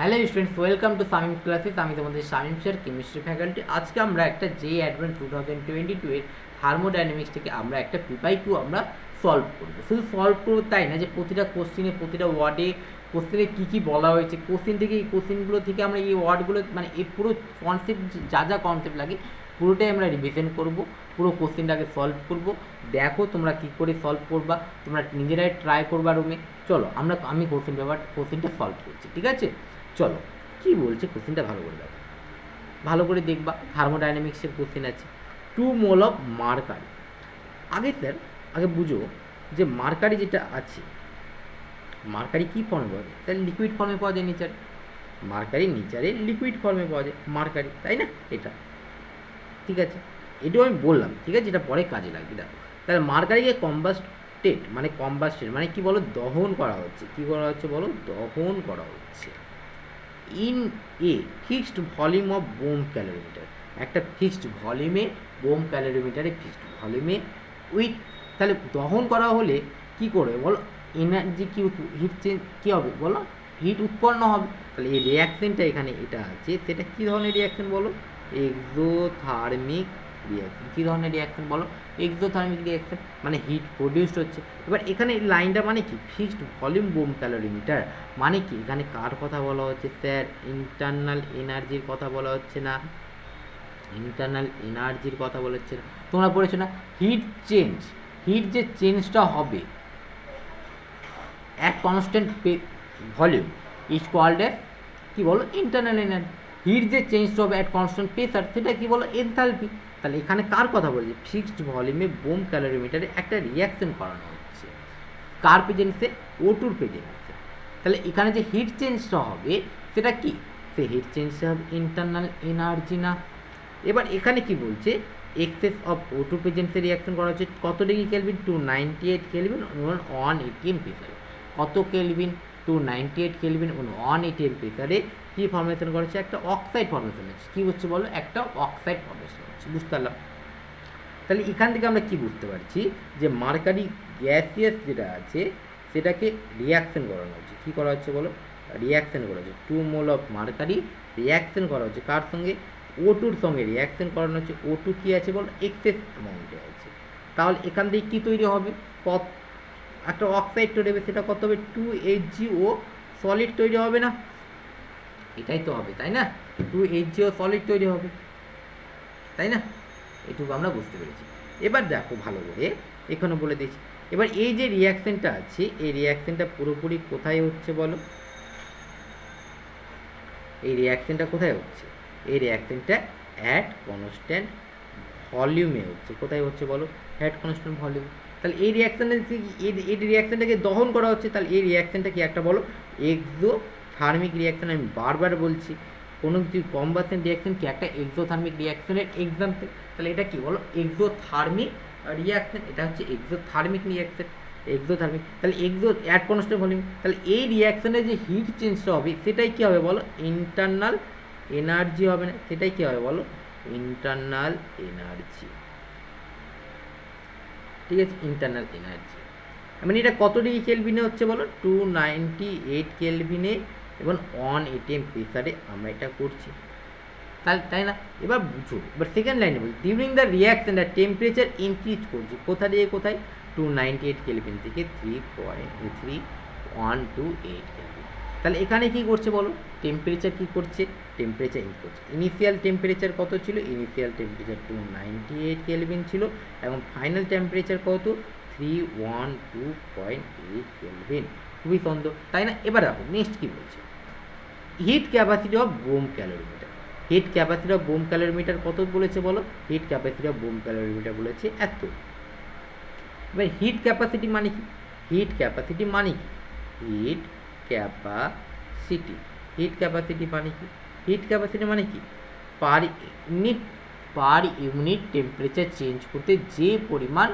Hello students, welcome to Shamim classes. আমি তোমাদের Shamim sir, chemistry faculty. আজকে আমরা একটা জে অ্যাডভান্স 2022 এর থার্মোডাইনামিক্স থেকে আমরা একটা পিপাই 2 আমরা সলভ করবো। শুধু সলভ করবো তাই না, যে প্রতিটা কোশ্চিনে, প্রতিটা ওয়ার্ডে কোশ্চেনে কী কী বলা হয়েছে, কোশ্চেন থেকে এই কোশ্চেনগুলো থেকে আমরা এই ওয়ার্ডগুলো মানে এই পুরো কনসেপ্ট, যা যা কনসেপ্ট লাগে পুরোটাই আমরা রিভিশন করব। পুরো কোশ্চেনটাকে সলভ করব। দেখো তোমরা কী করে সলভ করবা, তোমরা নিজেরাই ট্রাই করবা রুমে। চলো আমি কোশ্চেনটা সলভ করছি, ঠিক আছে? চলো, কি বলছে কোশ্চেনটা ভালো করে দেখো, ভালো করে দেখবা। থার্মোডাইনামিক্সের কোশ্চেন আছে। 2 মোল অফ মার্কারি। আগে বুঝো যে মার্কারি যেটা আছে, মার্কারি কি ফর্মে পাওয়া যায়? তাহলে লিকুইড ফর্মে পাওয়া যায় নেচার। মার্কারি নেচারে লিকুইড ফর্মে পাওয়া যায় মার্কারি, তাই না? এটা ঠিক আছে, এটাও আমি বললাম, ঠিক আছে, এটা পরে কাজে লাগবে। দেখো, তাহলে মার্কারিকে কম্বাস্টেড মানে কি বলো, দহন করা হচ্ছে। কি করা হচ্ছে বলো? দহন করা হচ্ছে in a fixed volume of bomb calorimeter. একটা ফিক্সড ভলিউমে, বোম ক্যালোরিমিটারে ফিক্সড ভলিউমে উইথ, তাহলে দহন করা হলে কি করবে বলো? এনার্জি কি, হিট চেঞ্জ কী হবে বলো? হিট উৎপন্ন হবে। তাহলে এই রিয়াকশনটা এখানে এটা আছে, সেটা কী ধরনের রিয়াকশন বলো? Exothermic reaction. কী ধরনের রিয়াকশন বলো? এক্সোথার্মিক রিয়াকশন, মানে হিট প্রডিউসড হচ্ছে। এবার এখানে লাইনটা মানে কি? ফিক্সড ভলিউম বোম ক্যালোরিমিটার মানে কি? এখানে কার কথা বলা হচ্ছে স্যার? ইন্টারনাল এনার্জির কথা বলা হচ্ছে না? ইন্টারনাল এনার্জির কথা বলেছে না? তোমরা পড়েছো না হিট চেঞ্জ? হিট যে চেঞ্জটা হবে at constant volume is called a কী বলো? Internal energy. হিট যে চেঞ্জটা হবে অ্যাট কনস্ট্যান্ট প্রেসার, সেটা কী বলো? এনথালপি। তাহলে এখানে কার কথা বলেছে? ফিক্সড ভলিউমে বোম ক্যালোরিমিটারে একটা রিয়াকশন করানো হচ্ছে। কার প্রেজেন্সে? O2 প্রেজেন্সে। তাহলে এখানে যে হিট চেঞ্জটা হবে সেটা কি? সে হিট চেঞ্জটা হবে ইন্টারনাল এনার্জি না? এবার এখানে কি বলছে? এক্সেস অফ O2 প্রেজেন্সে রিয়াকশন করা হচ্ছে কত ডিগ্রি কেলভিন? 298 কেলভিন 180 প্রেসারে। কত কেলভিন? 298 কেলভিন 180 প্রেসারে কি ফর্মেশন করেছে? একটা অক্সাইড ফর্মেশন হচ্ছে। কী হচ্ছে বলো? একটা অক্সাইড ফর্মেশন হচ্ছে। বুঝতে পারলাম? তাহলে এখান থেকে আমরা কি বুঝতে পারছি? যে মার্কারি গ্যাসিয়াস যেটা আছে সেটাকে রিয়াকশন করানো হচ্ছে। কী করা হচ্ছে বলো? রিয়াকশন করা হচ্ছে। 2 মোল অফ মার্কারি রিয়াকশন করা হচ্ছে কার সঙ্গে? O2-র সঙ্গে রিয়াকশন করানো হচ্ছে। O2 কী আছে বলো? এক্সেস অ্যামাউন্টে আছে। তাহলে এখান থেকে কী তৈরি হবে? একটা অক্সাইড তৈরি হবে। সেটা কত হবে? 2HgO সলিড তৈরি হবে না? এটাই তো হবে, তাই না? 2HgO সলিড তৈরি হবে, তাই না? এটুকু আমরা বুঝতে পেরেছি। এবার দেখো ভালো করে, এখানে বলে দিয়েছি। এবার এই যে রিয়াকশনটা আছে, এই রিয়াকশনটা পুরোপুরি কোথায় হচ্ছে বলো? এই রিয়াকশনটা কোথায় হচ্ছে? এই রিয়াকশনটা অ্যাট কনস্ট্যান্ট ভলিউমে হচ্ছে। কোথায় হচ্ছে বলো? At constant volume. তাহলে এই রিয়াকশনটা, এই রিয়াকশনটাকে দহন করা হচ্ছে। তাহলে এই রিয়াকশনটা কি একটা বলো? Exothermic reaction. আমি বারবার বলছি, কোনো কিছু কম্বাসন রিয়াকশন কি একটা এক্সোথার্মিক রিয়াকশনের এক্সাম্পল। তাহলে এটা কি বলো? Exothermic reaction. এটা হচ্ছে এক্সোথার্মিক রিয়াকশন। এক্সোথার্মিক, তাহলে এক্সো অ্যাট কনস্ট্যান্ট ভলিউম। তাহলে এই রিয়াকশনের যে হিট চেঞ্জটা হবে সেটাই কী হবে বলো? ইন্টারনাল এনার্জি হবে না? সেটাই কী হবে বলো? Internal energy. ঠিক আছে, ইন্টারনাল এনার্জি। মানে এটা কত ডিগ্রি কেলভিনে হচ্ছে বলো? 298 কেলভিনে এবং 180 প্রেসারে আমরা এটা করছি, তাই না? এবার বুঝো, এবার সেকেন্ড লাইনে বলছি, during the reaction the temperature increase করছে। কোথা দিয়ে কোথায়? 298 কেলভিন থেকে 3.3128 কেলভিন। তাহলে এখানে কি করছে বলো? টেম্পারেচার কি করছে? টেম্পারেচার ইনক্রিজ করছে। ইনিশিয়াল টেম্পারেচার কত ছিল? ইনিশিয়াল টেম্পারেচার 298 কেলভিন ছিল এবং ফাইনাল টেম্পারেচার কত? 312.8 কেলভিন। খুবই সুন্দর, তাই না? এবার দেখো নেক্সট কি বলছে? Hit capacity of bomb calorimeter. Hit capacity of bomb calorimeter কত বলেছে বলো? Hit capacity of bomb calorimeter বলেছে এত। এবার হিট ক্যাপাসিটি মানে কি? হিট ক্যাপাসিটি মানে কি? হিট ক্যাপাসিটি, হিট ক্যাপাসিটি মানে কি? হিট ক্যাপাসিটি মানে কি? পার ইউনিট টেম্পারেচার চেঞ্জ করতে যে পরিমাণ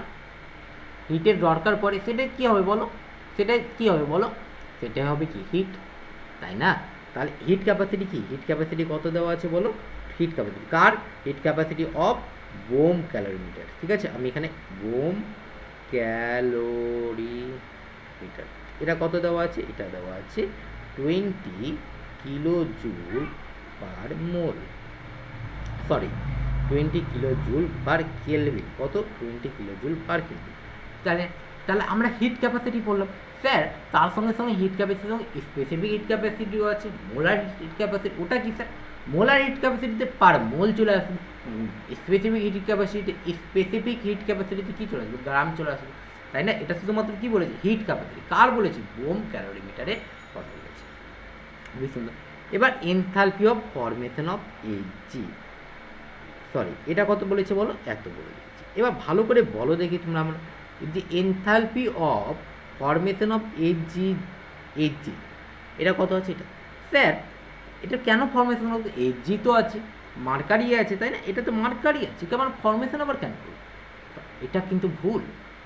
হিটের দরকার পড়ে সেটা কী হবে বলো? সেটা কী হবে বলো? সেটা হবে কি? হিট, তাই না? তাহলে হিট ক্যাপাসিটি কি? হিট ক্যাপাসিটি কত দেওয়া আছে বলো? Hit capacity car? Hit capacity of bomb calorimeter. ঠিক আছে, আমি এখানে বোম ক্যালোরিমিটার, এটা কত দেওয়া আছে? এটা দেওয়া আছে 20 kilo joule per mole, sorry 20 kilo joule per kelvin, কত 20 কিলো জুল পার কেলভিন। তাহলে তাহলে আমরা হিট ক্যাপাসিটি পড়লাম স্যার, তার সঙ্গে সঙ্গে হিট ক্যাপাসিটির সঙ্গে স্পেসিফিক হিট ক্যাপাসিটিও আছে, মোলার হিট ক্যাপাসিটি, ওটা কি স্যার? মোলার হিট ক্যাপাসিটিতে পার মোল চলে আসবে, স্পেসিফিক হিট ক্যাপাসিটিতে কী চলে আসবে? গ্রাম চলে আসবে, তাই না? এটা শুধুমাত্র কি বলেছে? Hit capacity. কার বলেছি? বোম ক্যালোরিমিটারের কথা বলেছি। খুবই সুন্দর। এবার enthalpy of formation of Hg, sorry এটা কত বলেছে বলো? এত বলে দিয়েছি। এবার ভালো করে বলো দেখি তোমরা, আমরা যে enthalpy of formation of Hg, এটা কত আছে? এটা স্যার এটা কেন ফরমেশন অফ এইচজি তো আছে, মার্কারি আছে, তাই না? এটা তো মার্কারি আছে, কেমন ফরমেশন আবার কেন করবো? এটা কিন্তু ভুল।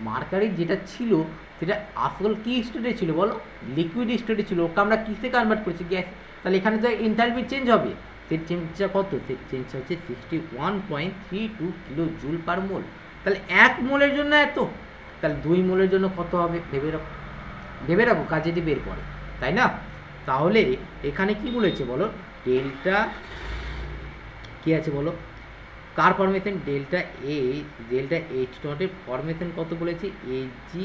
মার্কারি যেটা ছিল সেটা আসল কি স্টেটে ছিল বলো? লিকুইড স্টেটে ছিল, ওকে আমরা কিসে কনভার্ট করেছি? গ্যাস। তাহলে এখানে তো এনথালপি চেঞ্জ হবে, সেই চেঞ্জটা কত? সেই চেঞ্জটা হচ্ছে 61.32 কিলো জুল পার মোল। তাহলে 1 মোলের জন্য এত, তাহলে 2 মোলের জন্য কত হবে? ভেবে রাখো কাজেটি বের করে, তাই না? তাহলে এখানে কি বলেছে বলো? ডেল্টা কি আছে বলো? কার ফরমেশন? ডেল্টা এইচ নটের ফরমেশন কত বলেছি? এইচজি,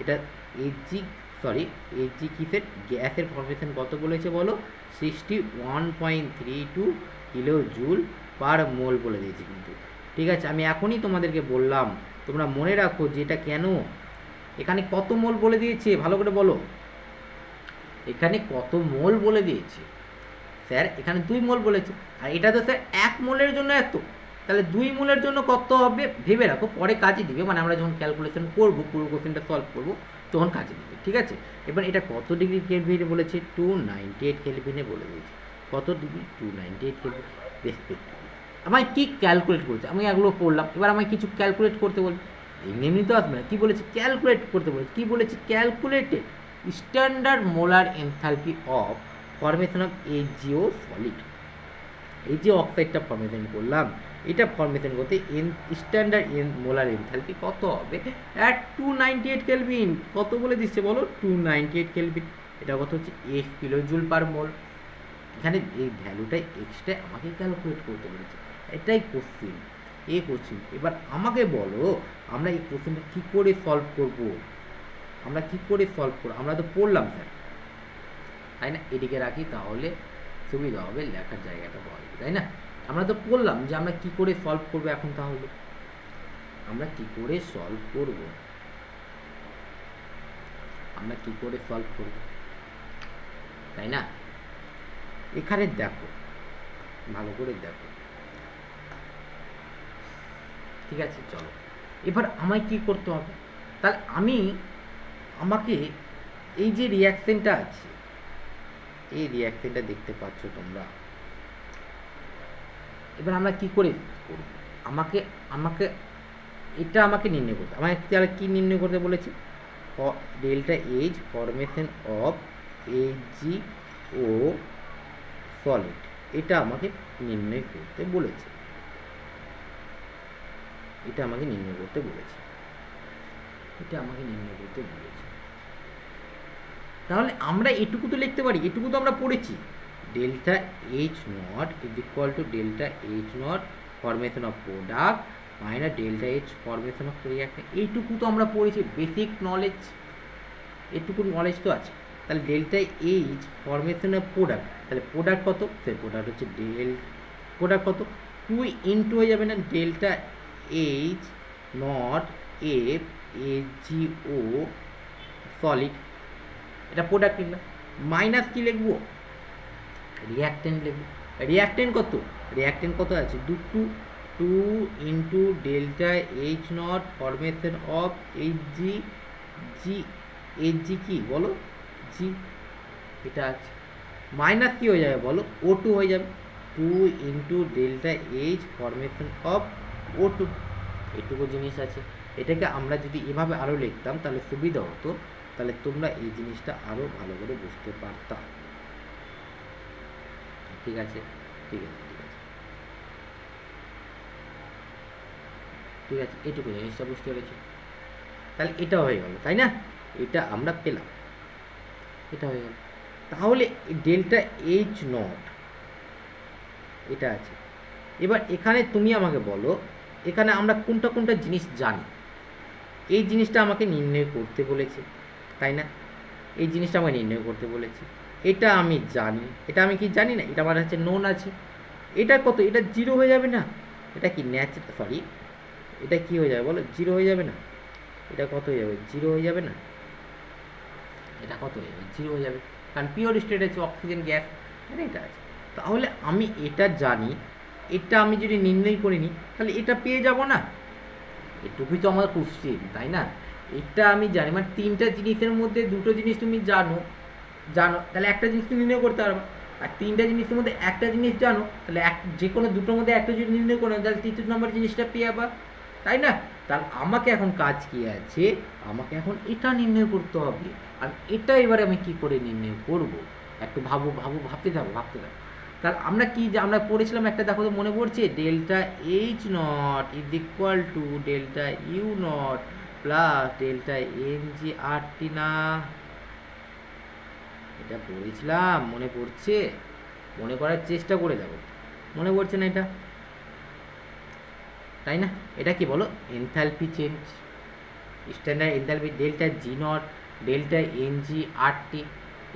এটা এইচজি কিসের? গ্যাসের ফরমেশন কত বলেছে বলো? 61.32 কিলো জুল পার মোল বলে দিয়েছি কিন্তু, ঠিক আছে? আমি এখনই তোমাদেরকে বললাম, তোমরা মনে রাখো যে এটা কেন, এখানে কত মোল বলে দিয়েছে ভালো করে বলো, এখানে কত মোল বলে দিয়েছে? স্যার এখানে 2 মোল বলেছে, আর এটা তো স্যার 1 মোলের জন্য এত, তাহলে 2 মোলের জন্য কত হবে? ভেবে রাখো, পরে কাজে দিবে, মানে আমরা যখন ক্যালকুলেশন করবো, পুরো কোশ্চেনটা সলভ করবো, তখন কাজে দিবে, ঠিক আছে? এবার এটা কত ডিগ্রি কেলভিনে বলেছে? 298 কেলভিনে বলে দিয়েছে। কত ডিগ্রি? 298 kelvin respective. আমায় কি ক্যালকুলেট করতে, আমি এগুলো পড়লাম, এবার আমায় কিছু ক্যালকুলেট করতে বলবে, এমনি তো আসবে না, কী বলেছে? ক্যালকুলেট করতে বলেছে। কী বলেছে? Calculated standard molar enthalpy of formation of H G O solid. এই যে অক্সাইডটা ফরমেশন করলাম, এটা ফরমেশন করতে স্ট্যান্ডার্ড মোলার এনথালপি কত হবে? At 298 kelvin. কত বলে দিচ্ছে বলো? 298 কেলভিন। এটা কত হচ্ছে? 8 কিলো জুল পার মোল। এখানে এই ভ্যালুটাই এক্সট্রা আমাকে ক্যালকুলেট করতে বলেছে, এটাই কোশ্চিন, এই কোশ্চিন। এবার আমাকে বলো আমরা এই কোশ্চিনটা কী করে সলভ করব? আমরা কি করে সলভ করব? আমরা তো পড়লাম স্যার, তাই না? এদিকে রাখি, তাহলে সুবিধা হবে, লেখার জায়গাটা পাওয়া যাবে, তাই না? আমরা তো বললাম যে আমরা কি করে সলভ করবো। এখন তাহলে আমরা কি করে সলভ করব? আমরা কি করে সলভ করব, তাই না? এখানে দেখো, ভালো করে দেখো, ঠিক আছে? চলো এবার আমায় কি করতে হবে? তাহলে আমাকে এই যে রিয়াকশনটা আছে, এই রিয়াকশনটা দেখতে পাচ্ছ তোমরা, এবার আমরা কি করে করব? আমাকে আমাকে এটা আমাকে নির্ণয় করতে, আমাকে তাহলে কী নির্ণয় করতে বলেছে? Delta H formation of Hg O solid, এটা আমাকে নির্ণয় করতে বলেছে, এটা আমাকে নির্ণয় করতে বলেছে, এটা আমাকে নির্ণয় করতে বলেছে। তাহলে আমরা এটুকু তো লিখতে পারি, এটুকু তো আমরা পড়েছি, delta H not is equal to delta H not formation of product minus delta H formation of reactant, এইটুকু তো আমরা পড়েছি, বেসিক নলেজ, এটুকু নলেজ তো আছে। তাহলে delta H formation of product, তাহলে প্রোডাক্ট কত? সেই প্রোডাক্ট হচ্ছে প্রোডাক্ট কত? 2 ইন্টু হয়ে যাবে না delta H not F H G O solid, এটা প্রোডাক্ট লিখলাম, মাইনাস কি লিখবো? রিঅ্যাক্ট্যান্ট লিখবো। রিঅ্যাক্ট্যান্ট কত আছে? 2 into delta H not formation of H G কি বলো? জি, এটা আছে, মাইনাস কি হয়ে যাবে বলো? O2 হয়ে যাবে। 2 into delta H formation of O2, এটুকু জিনিস আছে। এটাকে আমরা যদি এভাবে আরও লিখতাম তাহলে সুবিধা হতো, তাহলে তোমরা এই জিনিসটা আরও ভালো করে বুঝতে পারতাম, ঠিক আছে? ঠিক আছে, ঠিক আছে, ঠিক আছে, এটুকু জিনিসটা বুঝতে পেরেছি। তাহলে এটা হয়ে গেল, তাই না? এটা আমরা পেলাম, এটা হয়ে গেল। তাহলে ডেল্টা এইচ নট এটা আছে। এবার এখানে তুমি আমাকে বলো, এখানে আমরা কোনটা কোনটা জিনিস জানি, এই জিনিসটা আমাকে নির্ণয় করতে বলেছে, তাই না? এই জিনিসটা আমাকে নির্ণয় করতে বলেছে, এটা আমি জানি। এটা আমি কি জানি না, এটা আমার হচ্ছে নোন আছে। এটা কত? এটা জিরো হয়ে যাবে না? এটা কি ন্যাচারাল, সরি, এটা কি হয়ে যাবে বলো? জিরো হয়ে যাবে না? এটা কত হয়ে যাবে? জিরো হয়ে যাবে না? এটা কত হয়ে যাবে? জিরো হয়ে যাবে, কারণ পিওর স্টেট আছে, অক্সিজেন গ্যাস, এটা আছে। তাহলে আমি এটা জানি, এটা আমি যদি নির্ণয় করে নিই তাহলে এটা পেয়ে যাব না? এটুকুই তো আমার কোশ্চেন, তাই না? এটা আমি জানি, মানে তিনটা জিনিসের মধ্যে দুটো জিনিস তুমি জানো, তাহলে একটা জিনিস তুমি নির্ণয় করতে পারবে। আর তিনটা জিনিসের মধ্যে একটা জিনিস জানো, তাহলে যে কোনো দুটোর মধ্যে একটা যদি নির্ণয় করো তাহলে তৃতীয় নম্বর জিনিসটা পেয়ে যাবা, তাই না? তাহলে আমাকে এখন কাজ কি আছে? আমাকে এখন এটা নির্ণয় করতে হবে। আর এটা এবারে আমি কি করে নির্ণয় করব? একটু ভাবতে থাকো। তাহলে আমরা কি যে আমরা পড়েছিলাম একটা, দেখো তো মনে পড়ছে, delta H not is equal to delta U not plus delta N G R T না? এটা পড়েছিলাম, মনে পড়ছে? মনে করার চেষ্টা করে দেখো, মনে পড়ছে না এটা, তাই না? এটা কি বলো? Enthalpy change, standard enthalpy, delta G not delta N G R T.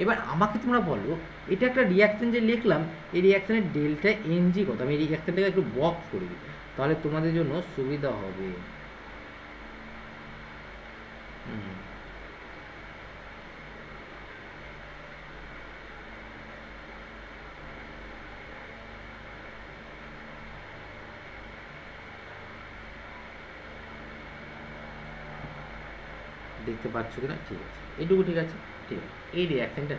এবার আমাকে তোমরা বলো, এটা একটা রিয়াকশন যে লিখলাম, এই রিয়াকশানের ডেল্টা এন জি কত? আমি এই রিয়াকশানটাকে একটু বক্স করে দিই, তাহলে তোমাদের জন্য সুবিধা হবে। দেখতে পাচ্ছ কিনা? ঠিক আছে, এইটুকু ঠিক আছে, ঠিক আছে। এই রিয়াকশানটা,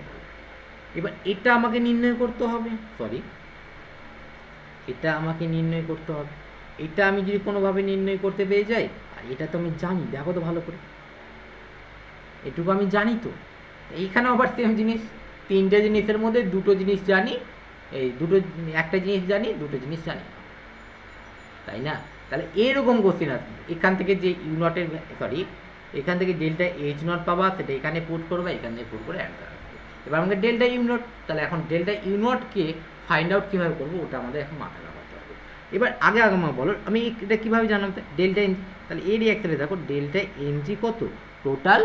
এবার এটা আমাকে নির্ণয় করতে হবে, সরি, এটা আমাকে নির্ণয় করতে হবে। এটা আমি যদি কোনোভাবে নির্ণয় করতে পেরে যাই, আর এটা তো আমি জানি, দেখো তো ভালো করে, এটুকু আমি জানি তো। এইখানেও আবার সেম জিনিস, তিনটে জিনিসের মধ্যে দুটো জিনিস জানি, এই দুটো, একটা জিনিস জানি, দুটো জিনিস জানি না, তাই না? তাহলে এরকম কোশ্চেন আসবে, এখান থেকে যে ইউ নটের, সরি, এখান থেকে ডেল্টা এইচ নট পাবা, সেটা এখানে পুট করবে, এখান থেকে পুট করে অ্যান্সার আসবে। এবার আমাকে ডেল্টা ইউ নট, তাহলে এখন ডেল্টা ইউ নটকে ফাইন্ড আউট কীভাবে করবো, ওটা আমাদের এখন মাথায় লাগাতে হবে। এবার আগে আমাকে বলো, আমি এটা কীভাবে জানলাম? ডেল্টা এনজি, তাহলে এই রিয়াকশানে দেখো ডেল্টা এনজি কত? Total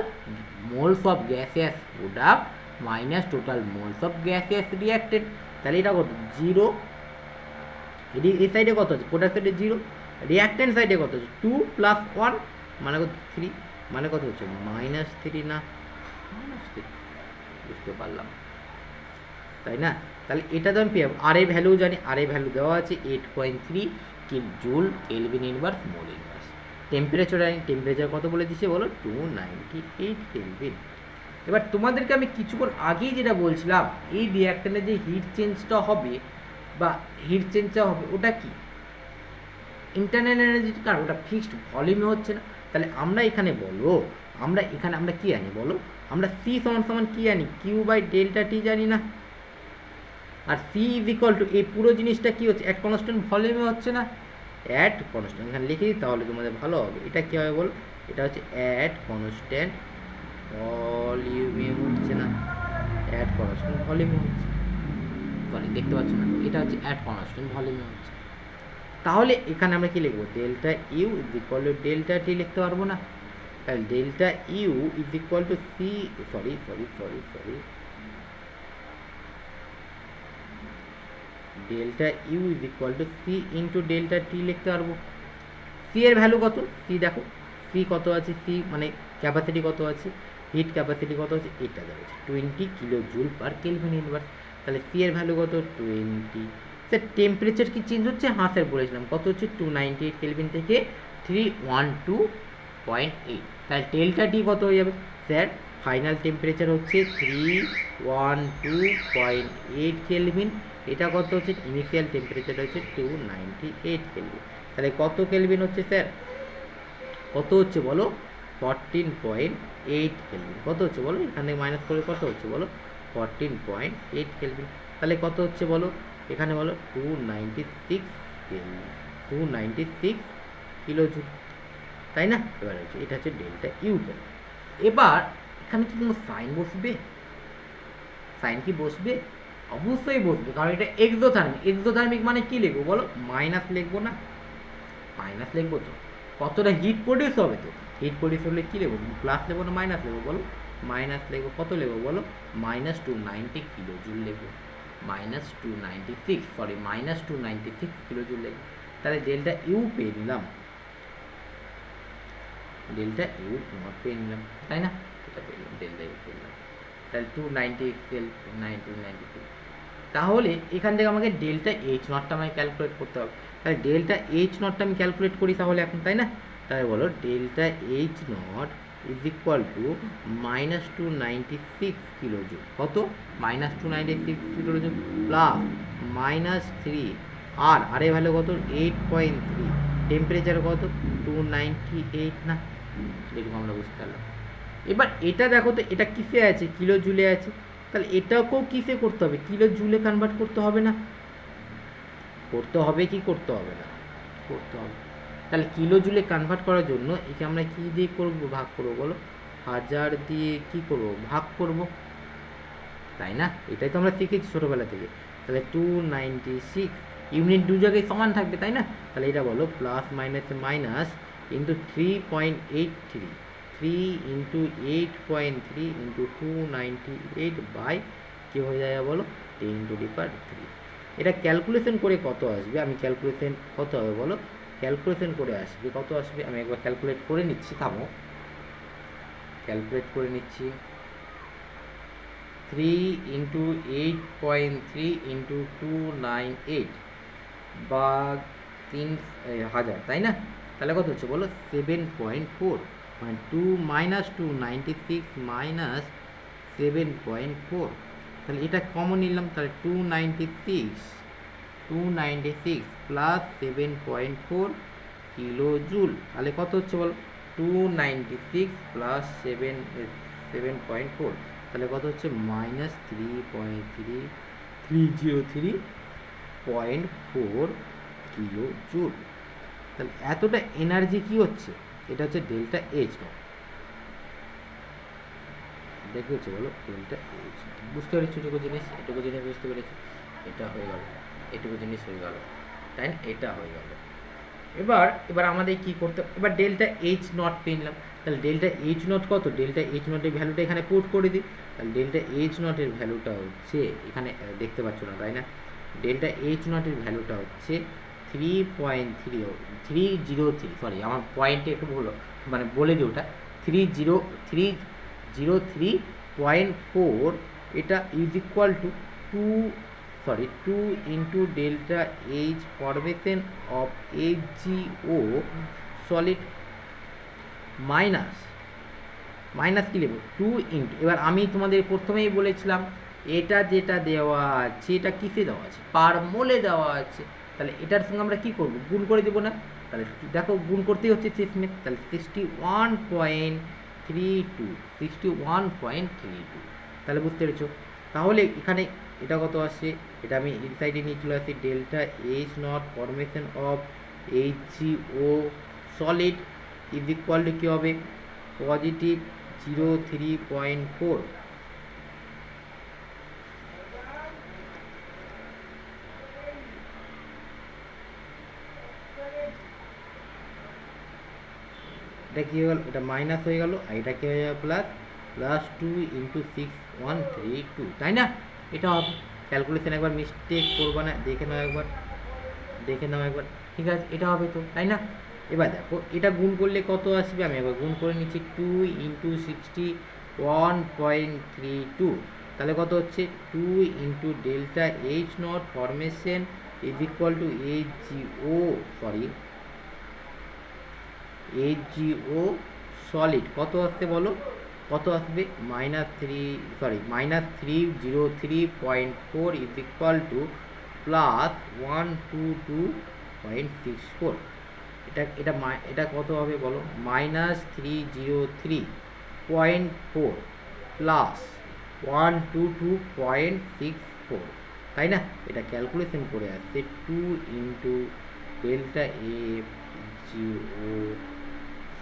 moles of gaseous product minus total moles of gaseous reactant, তাহলে এটা কত? জিরো। এই সাইডে কত আছে? প্রোডাক্ট সাইডে জিরো, রিয়াক্টেন্ট সাইডে কত আছে? 2 প্লাস 1 মানে কত? 3, মানে কত হচ্ছে? -3 না? -3, বুঝতে পারলাম, তাই না? তাহলে এটা তো আমি পেয়ে যাবো। আর এর ভ্যালু জানি, আর এর ভ্যালু দেওয়া আছে 8.3 joule kelvin inverse mole inverse. Temperature জানি, টেম্পারেচার কত বলে দিচ্ছে বলো? 298 কেলভিন। এবার তোমাদেরকে আমি কিছুক্ষণ আগেই যেটা বলছিলাম, এই রিয়াক্টরে যে হিট চেঞ্জটা হবে বা ওটা কি? ইন্টারনাল এনার্জি, কারণ ওটা ফিক্সড ভলিউমে হচ্ছে না। তাহলে আমরা এখানে বলো, আমরা কি আনি বলো? আমরা সি সমান সমান কি আনি? কিউ বাই ডেল্টা টি জানি না? আর সি ইজ ইকুয়াল টু, এই পুরো জিনিসটা কি হচ্ছে? অ্যাট কনস্ট্যান্ট ভলিউমে হচ্ছে না? অ্যাট কনস্ট্যান্ট, এখানে লিখে দিই তাহলে তোমাদের ভালো হবে। এটা কী হবে বলো? এটা হচ্ছে অ্যাট কনস্ট্যান্ট ভলিউমে হচ্ছে না? অ্যাট কনস্ট্যান্ট ভলিউমে হচ্ছে, সরি দেখতে পাচ্ছ না, এটা হচ্ছে অ্যাট কনস্ট্যান্ট ভলিউমে হচ্ছে। তাহলে এখানে আমরা কি লিখবো? Delta U is equal to delta T লিখতে পারবো না? তাহলে delta U is equal to C, sorry, delta U is equal to C into delta T লিখতে পারবো। সি এর ভ্যালু কত? সি দেখো, সি কত আছে? সি মানে ক্যাপাসিটি কত আছে, হিট ক্যাপাসিটি কত আছে, এটা দেওয়া আছে 20 kilo joule per kelvin inverse. তাহলে সি এর ভ্যালু কত? 20। স্যার টেম্পারেচার কি চেঞ্জ হচ্ছে? হ্যাঁ স্যার বলেছিলাম, কত হচ্ছে? 298 কেলভিন থেকে 312.8। তাহলে ডেল্টা টি কত হয়ে যাবে? স্যার ফাইনাল টেম্পারেচার হচ্ছে 312.8 কেলভিন, এটা কত হচ্ছে? ইনিশিয়াল টেম্পারেচার হচ্ছে 298 কেলভিন। তাহলে কত কেলভিন হচ্ছে স্যার? কত হচ্ছে বলো? 14.8 কেলভিন। কত হচ্ছে বলো? এখানে মাইনাস করে কত হচ্ছে বলো? 14.8 কেলভিন। তাহলে কত হচ্ছে বলো? এখানে বলো 296 কেলভিন, 296 কিলো জুল, তাই না? এবার হচ্ছে এটা হচ্ছে ডেল্টা ইউ। এবার এখানে কি কোনো সাইন বসবে? সাইন কি বসবে? অবশ্যই বসবে, কারণ এটা এক্সোথার্মিক। এক্সোথার্মিক মানে কি লিখবো বলো? মাইনাস লিখবো না? মাইনাস লিখবো তো, কতটা হিট প্রডিউস হবে, তো হিট প্রডিউস হলে কী লিখবো? প্লাস লিখবো না মাইনাস লিখবো বলো? মাইনাস লিখবো। কত লিখবো বলো? -290 কিলো জুল লিখবো। -296 কিলো জুল লিখবো। তাহলে ডেল্টা ইউ পেয়ে নিলাম, ডেল্টা ইউ নট পেয়ে নিলাম, তাই না? এটা পেয়ে নিলাম, ডেল্টা ইউ পেয়ে নিলাম। তাহলে 296। তাহলে এখান থেকে আমাকে ডেল্টা এইচ নটটা আমাকে ক্যালকুলেট করতে হবে। তাহলে ডেল্টা এইচ নটটা আমি ক্যালকুলেট করি তাহলে এখন, তাই না? তাহলে বলো delta H not is equal two -296 kilo joule. কত? -296 কিলো জুল প্লাস -3 আর এর ভ্যালু কত? 8.3। টেম্পারেচার কত? 298 না? এরকম আমরা বুঝতে পারলাম। এবার এটা দেখো তো, এটা কিসে আছে? কিলো জুলে আছে। তাহলে এটাকেও কিসে করতে হবে? কিলো জুলে কনভার্ট করতে হবে না? করতে হবে কি করতে হবে না? করতে হবে। তাহলে কিলো জুলে কনভার্ট করার জন্য একে আমরা কি দিয়ে করব? ভাগ করব বলো? 1000 দিয়ে কি করব? ভাগ করব, তাই না? এটাই তো আমরা শিখেছি ছোটোবেলা থেকে। তাহলে 296 ইউনিট দু জায়গায় সমান থাকবে, তাই না? তাহলে এটা বলো প্লাস মাইনাসে minus into 3.83, 3 into 8.3 into 298 by কী হয়ে যায় বলো? 10⁻3। এটা ক্যালকুলেশন করে কত আসবে? আমি ক্যালকুলেশন কত হবে বলো? ক্যালকুলেশন করে আসবে কত আসবে? আমি একবার ক্যালকুলেট করে নিচ্ছি, থামো, ক্যালকুলেট করে নিচ্ছি। 3 ইন্টু 8.3 ইন্টু 298 বা 3000, তাই না? তাহলে কত হচ্ছে বলো? 7.4, মানে 296 মাইনাস 7.4। তাহলে এটা কমন নিলাম, তাহলে 296 প্লাস 7.4 কিলো জুল। তাহলে কত হচ্ছে বলো? 296 প্লাস 7.4, তাহলে কত হচ্ছে? -3.304 কিলো জুল। তাহলে এতটা এনার্জি কি হচ্ছে? এটা হচ্ছে ডেল্টা এইচ নট। দেখে হচ্ছে বলো ডেল্টা এইচ। বুঝতে পেরেছি এটুকু জিনিস? এটুকু জিনিস বুঝতে পেরেছি। এটা হয়ে গেল, এটুকু জিনিস হয়ে গেল, তাই না? এটা হয়ে গেল। এবার আমাদের কি করতে? এবার ডেল্টা এইচ নট পেয়ে নিলাম। তাহলে ডেল্টা এইচ নট কত? ডেল্টা এইচ নটের ভ্যালুটা এখানে পুট করে দিই। তাহলে ডেল্টা এইচ নটের ভ্যালুটা হচ্ছে, এখানে দেখতে পাচ্ছ না, তাই না? ডেল্টা এইচ নটের ভ্যালুটা হচ্ছে 3.303, সরি আমার পয়েন্টে একটু ভুল, মানে বলে দিই ওটা 303.4। এটা is equal two 2 into delta H formation of HGO solid minus কি লিখবো? 2 ইন্টু, এবার আমি তোমাদের প্রথমেই বলেছিলাম এটা যেটা দেওয়া আছে এটা কিসে দেওয়া আছে? পার মোলে দেওয়া আছে। তাহলে এটার সঙ্গে আমরা কি করব? গুণ করে দেবো না? তাহলে দেখো গুণ করতেই হচ্ছে শেষমেশ। তাহলে 61.32, তাহলে বুঝতে পেরেছো? তাহলে এখানে এটা কত আসছে? এটা আমি এই সাইডে নিয়ে চলে আসছি। Delta H not formation of HGO solid is equal to কী হবে? পজিটিভ 03.4। এটা কী হয়ে গেল? এটা মাইনাস হয়ে গেল, আর এটা কী হয়ে যাবে? প্লাস 2 ইন্টু 6132, তাই না? এটা হবে। ক্যালকুলেশন একবার মিস্টেক করবে না, দেখে নাও একবার, ঠিক আছে? এটা হবে তো, তাই না? এবার দেখো এটা গুণ করলে কত আসবে? আমি একবার গুণ করে নিচ্ছি। 2 ইন্টু 61.32, তাহলে কত হচ্ছে? 2 into delta H not formation is equal two HGO solid কত আসছে বলো? কত আসবে? -303.4 ইজ ইকুয়াল টু প্লাস 122.64। এটা কত হবে বলো? -303.4 প্লাস 122.64, তাই না? এটা ক্যালকুলেশন করে আসছে 2 ইন্টু ডেল্টা HGO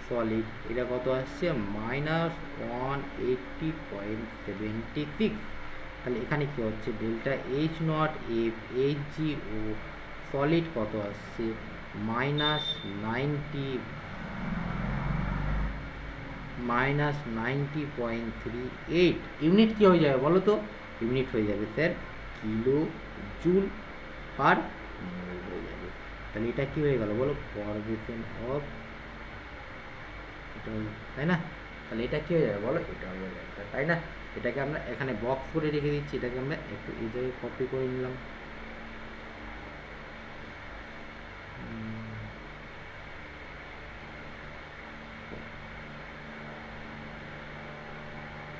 সলিড, এটা কত আসছে? -180.76 তাহলে এখানে কি হচ্ছে delta H not F H G O solid কত আসছে -90.38 ইউনিট কি হয়ে যাবে বলো তো? ইউনিট হয়ে যাবে স্যার কিলো জুল পার মোল হয়ে যাবে। তাহলে এটা কি হয়ে গেল বলো? ফরমেশন অফ, তাই না? তাহলে এটা কি হয়ে যাবে বলো? এটা হয়ে যাবে, তাই না? এটাকে আমরা এখানে বক্স করে রেখে দিচ্ছি, এটাকে আমরা একটু এই জায়গায় কপি করে নিলাম।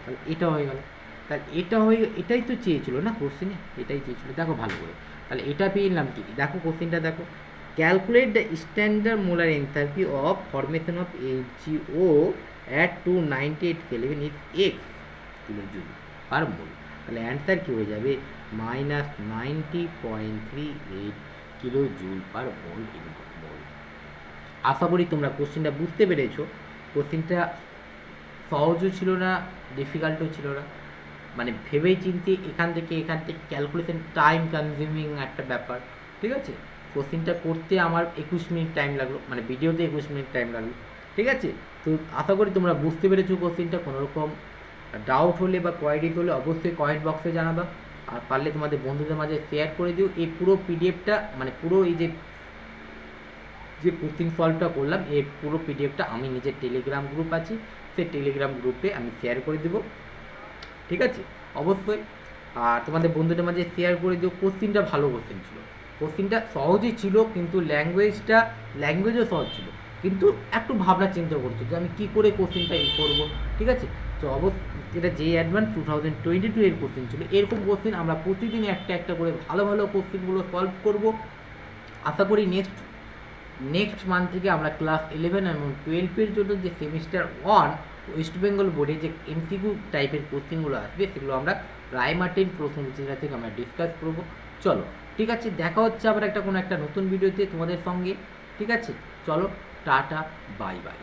তাহলে এটা হয়ে গেল। তাহলে এটা হয়ে, এটাই তো চেয়েছিল না কোশ্চেনে, এটাই চেয়েছিল। দেখো ভালো করে, তাহলে এটা পেয়ে নিলাম কি, দেখো কোশ্চেনটা দেখো, calculate the standard molar enthalpy of formation of HgO at 298 kelvin is X kilo joule per mole. তাহলে অ্যান্সার কি হয়ে যাবে -90.38 kilo joule per mole in mole. আশা করি তোমরা কোশ্চেনটা বুঝতে পেরেছো। কোশ্চেনটা সহজও ছিল না, ডিফিকাল্টও ছিল না, মানে ভেবেই চিন্তে এখান থেকে ক্যালকুলেশন টাইম কনজিউমিং একটা ব্যাপার। ঠিক আছে, কোশ্চেনটা করতে আমার 21 মিনিট টাইম লাগলো, মানে ভিডিওতে 21 মিনিট টাইম লাগলো। ঠিক আছে, তো আশা করি তোমরা বুঝতে পেরেছো কোশ্চেনটা। কোনোরকম ডাউট হলে বা কোয়ারিজ হলে অবশ্যই কমেন্ট বক্সে জানাবা, আর পারলে তোমাদের বন্ধুদের মাঝে শেয়ার করে দিও। এই পুরো পিডিএফটা, মানে পুরো এই যে কোশ্চিন সলভটা করলাম, এর পুরো পিডিএফটা আমি নিজের টেলিগ্রাম গ্রুপ আছে, সেই টেলিগ্রাম গ্রুপে আমি শেয়ার করে দেবো। ঠিক আছে, অবশ্যই। আর তোমাদের বন্ধুদের মাঝে শেয়ার করে দিও। কোশ্চিনটা ভালো কোশ্চিন ছিল, কোশ্চিনটা সহজই ছিল, কিন্তু ল্যাঙ্গুয়েজও সহজ ছিল, কিন্তু একটু ভাবনা চিন্তা করছো যে আমি কী করে কোশ্চিনটা করবো। ঠিক আছে, তো এটা যে অ্যাডভান্স 2022 এর কোশ্চিন ছিল। এরকম কোশ্চিন আমরা প্রতিদিন একটা একটা করে ভালো ভালো কোশ্চিনগুলো সলভ করব। আশা করি নেক্সট মান্থ থেকে আমরা ক্লাস 11 এবং 12-এর জন্য যে সেমিস্টার 1 ওয়েস্ট বেঙ্গল বোর্ডে যে এমসিকিউ টাইপের কোশ্চেনগুলো আসবে, সেগুলো আমরা রায়মার্টিন প্রশ্নবিচিত্রা থেকে আমরা ডিসকাস করব। চলো, ঠিক আছে, দেখা হচ্ছে আবার কোনো একটা নতুন ভিডিওতে তোমাদের সঙ্গে। ঠিক আছে, চলো, টাটা, বাই বাই।